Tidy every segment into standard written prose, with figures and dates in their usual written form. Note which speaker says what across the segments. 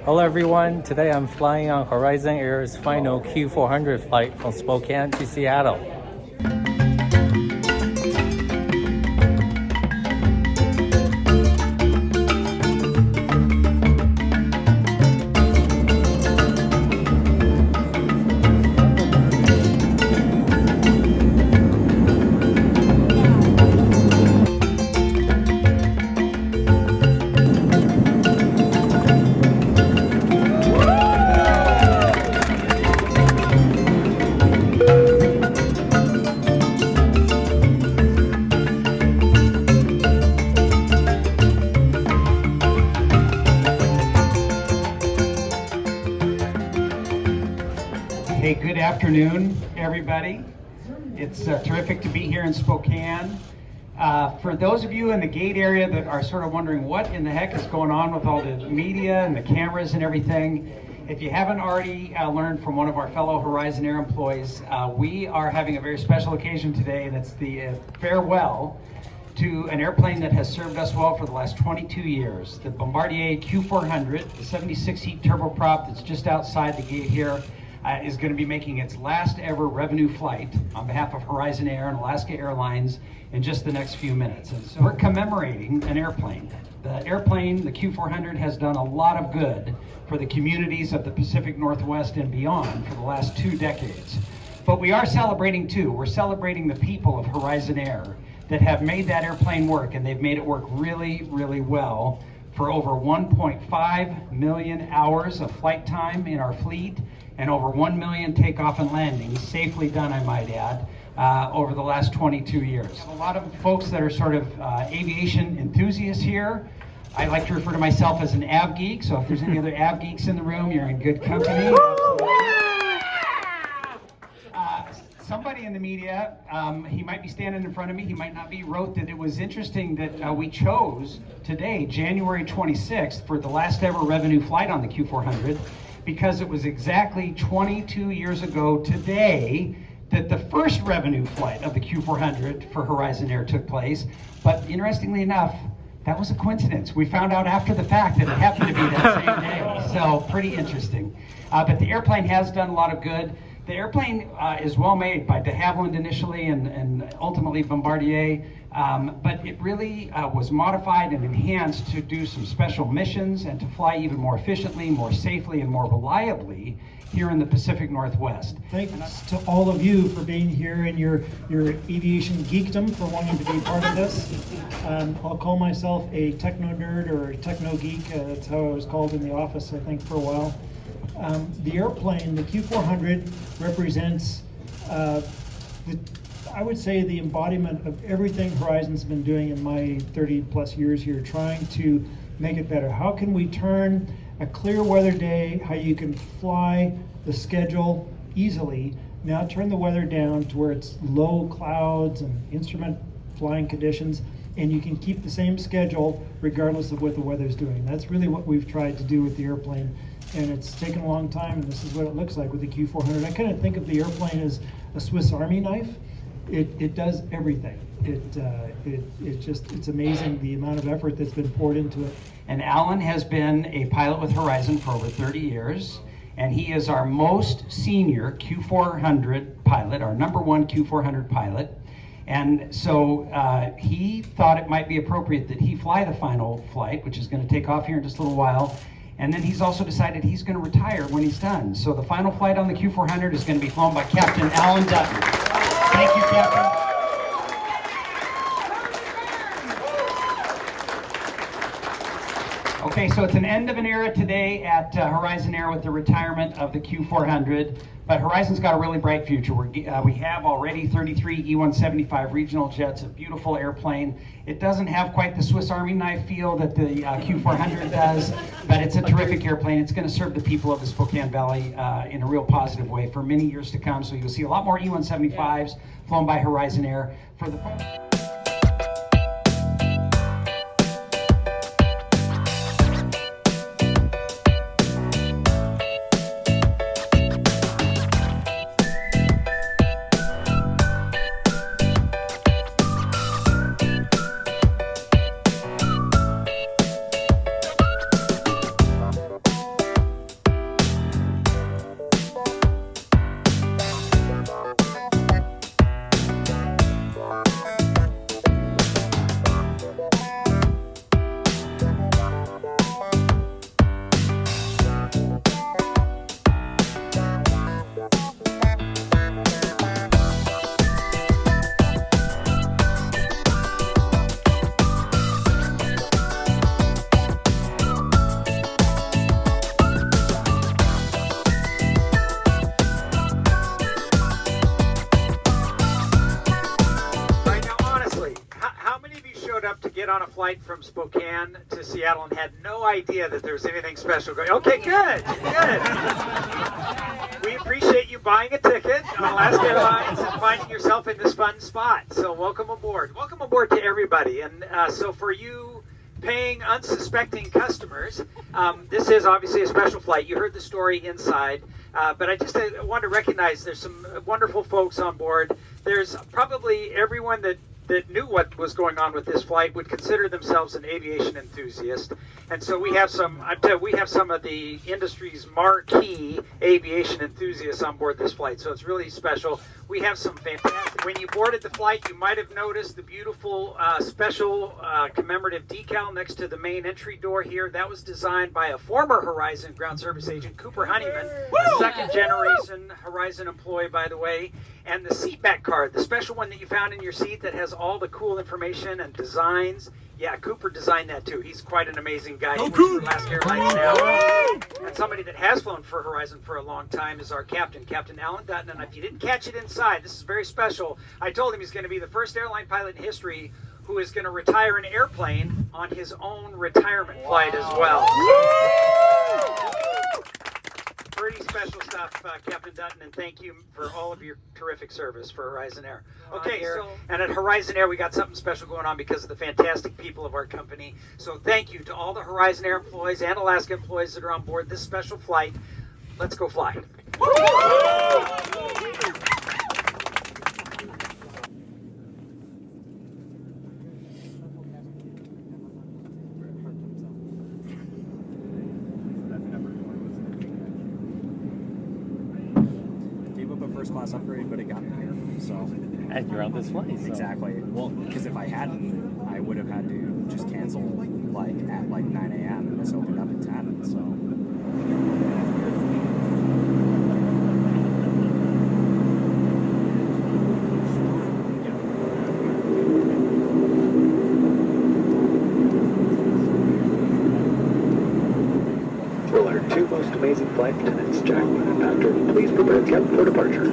Speaker 1: Hello everyone, today I'm flying on Horizon Air's final Q400 flight from Spokane to Seattle.
Speaker 2: Hey, good afternoon, everybody. It's terrific to be here in Spokane. For those of you in the gate area that are sort of wondering what in the heck is going on with all the media and the cameras and everything, if you haven't already learned from one of our fellow Horizon Air employees, we are having a very special occasion today, and it's the farewell to an airplane that has served us well for the last 22 years. The Bombardier Q400, the 76-seat turboprop that's just outside the gate here, is going to be making its last ever revenue flight on behalf of Horizon Air and Alaska Airlines in just the next few minutes. And so we're commemorating an airplane. The airplane, the Q400, has done a lot of good for the communities of the Pacific Northwest and beyond for the last 2 decades. But we are celebrating too. We're celebrating the people of Horizon Air that have made that airplane work, and they've made it work really, really well for over 1.5 million hours of flight time in our fleet, and over 1 million takeoff and landings, safely done, I might add, over the last 22 years. A lot of folks that are sort of aviation enthusiasts here. I like to refer to myself as an av geek, so if there's any other av geeks in the room, you're in good company. Somebody in the media, he might be standing in front of me, he might not be, wrote that it was interesting that we chose today, January 26th, for the last ever revenue flight on the Q400, because it was exactly 22 years ago today that the first revenue flight of the Q400 for Horizon Air took place. But interestingly enough, that was a coincidence. We found out after the fact that it happened to be that same day. So pretty interesting. But the airplane has done a lot of good. The airplane is well made by de Havilland initially and ultimately Bombardier, but it really was modified and enhanced to do some special missions and to fly even more efficiently, more safely, and more reliably here in the Pacific Northwest.
Speaker 3: Thanks to all of you for being here and your aviation geekdom, for wanting to be part of this. I'll call myself a techno nerd or a techno geek. That's how I was called in the office, I think, for a while. The airplane, the Q400, represents, I would say, the embodiment of everything Horizon's been doing in my 30 plus years here, trying to make it better. How can we turn a clear weather day, how you can fly the schedule easily, now turn the weather down to where it's low clouds and instrument flying conditions, and you can keep the same schedule regardless of what the weather's doing. That's really what we've tried to do with the airplane, and it's taken a long time, and this is what it looks like with the Q400. I kind of think of the airplane as a Swiss Army knife. It does everything. It's amazing the amount of effort that's been poured into it.
Speaker 2: And Alan has been a pilot with Horizon for over 30 years, and he is our most senior Q400 pilot, our #1 Q400 pilot. And so he thought it might be appropriate that he fly the final flight, which is going to take off here in just a little while. And then he's also decided he's going to retire when he's done. So the final flight on the Q400 is going to be flown by Captain Alan Dutton. Thank you, Captain. Okay, so it's an end of an era today at Horizon Air with the retirement of the Q400, but Horizon's got a really bright future. We have already 33 E-175 regional jets, a beautiful airplane. It doesn't have quite the Swiss Army knife feel that the Q400 does, but it's a terrific airplane. It's going to serve the people of the Spokane Valley in a real positive way for many years to come. So you'll see a lot more E-175s flown by Horizon Air. For the flight from Spokane to Seattle and had no idea that there was anything special going. Okay, good. We appreciate you buying a ticket on Alaska Airlines and finding yourself in this fun spot. So welcome aboard. Welcome aboard to everybody. And so for you paying unsuspecting customers, this is obviously a special flight. You heard the story inside. But I just want to recognize there's some wonderful folks on board. There's probably everyone that knew what was going on with this flight would consider themselves an aviation enthusiast. And so we have some of the industry's marquee aviation enthusiasts on board this flight. So it's really special. We have some fantastic. When you boarded the flight, you might have noticed the beautiful special commemorative decal next to the main entry door here. That was designed by a former Horizon ground service agent, Cooper Honeyman, a second generation Horizon employee, by the way. And the seat back card, the special one that you found in your seat that has all the cool information and designs. Yeah, Cooper designed that too. He's quite an amazing guy. He works for Alaska Airlines now. And somebody that has flown for Horizon for a long time is our captain, Captain Alan Dutton. And if you didn't catch it inside, this is very special. I told him he's going to be the first airline pilot in history who is going to retire an airplane on his own retirement flight as well. Pretty special stuff, Captain Dutton, and thank you for all of your terrific service for Horizon Air. Okay, and at Horizon Air, we got something special going on because of the fantastic people of our company. So thank you to all the Horizon Air employees and Alaska employees that are on board this special flight. Let's go fly.
Speaker 4: First class upgrade, but it got me here. So,
Speaker 1: And you're on this flight. So.
Speaker 4: Exactly. Well, because if I hadn't, I would have had to just cancel like at like 9 a.m. and this opened up at 10. So.
Speaker 5: Will our two most amazing flight attendants, Jacqueline and Patrick, please prepare the cabin for departure.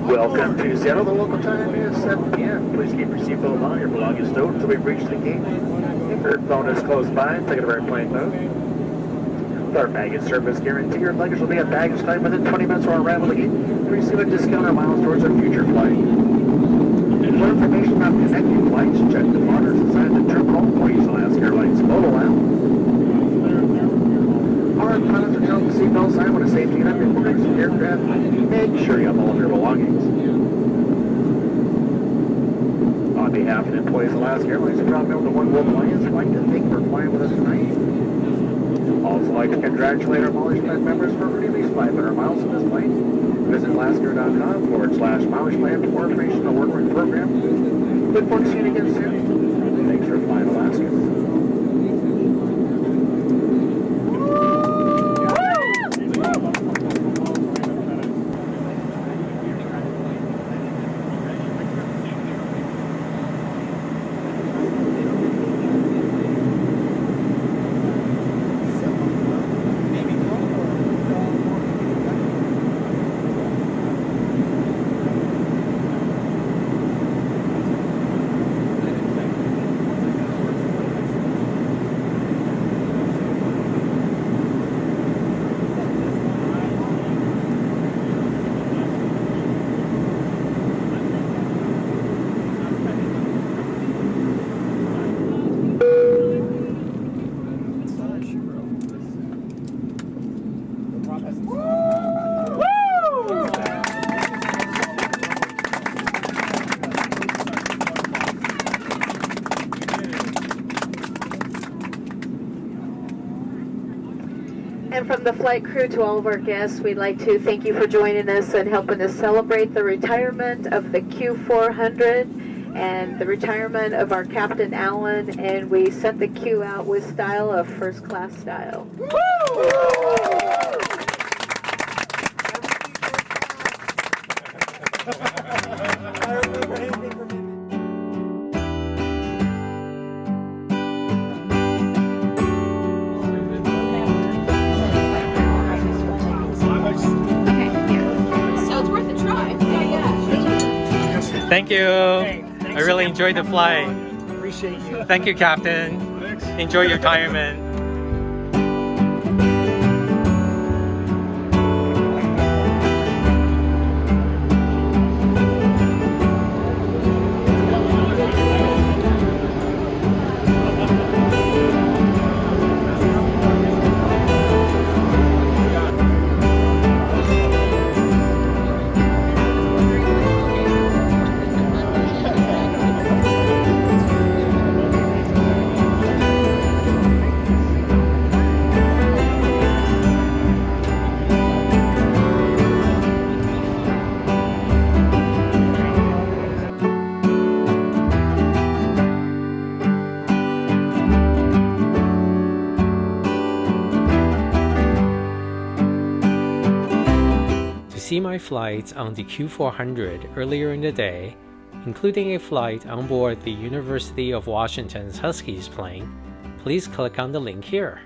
Speaker 5: Welcome to Seattle. The local time is 7 p.m. Please keep your seatbelt on, your belongings stowed until we reach the gate. If your phone is close by, take it to airplane mode. With our baggage service guarantee, your luggage will be at baggage time within 20 minutes or arrival at the gate. Receive a discount or miles towards our future flight. For information about connecting flights, check the monitors inside the terminal or use Alaska Airlines mobile app. Our our pilots are telling the seatbelt sign when a safety event before exiting the aircraft. Make sure you have all of your belongings. On behalf of the employees of Alaska Airlines and proud member of the One World Alliance, I'd like to thank you for flying with us tonight. Also like to congratulate our Mileage Plan members for earning at least 500 miles in this plane. Visit alaska.com/mileage plan for more information on the work program. Look forward to seeing you again soon. Thanks for flying Alaska.
Speaker 6: And from the flight crew to all of our guests, we'd like to thank you for joining us and helping us celebrate the retirement of the Q400 and the retirement of our Captain Allen. And we sent the Q out with style of first class style.
Speaker 1: Thank you. I really enjoyed the flight.
Speaker 3: Appreciate you.
Speaker 1: Thank you, Captain. Enjoy your retirement. See my flights on the Q400 earlier in the day, including a flight on board the University of Washington's Huskies plane, please click on the link here.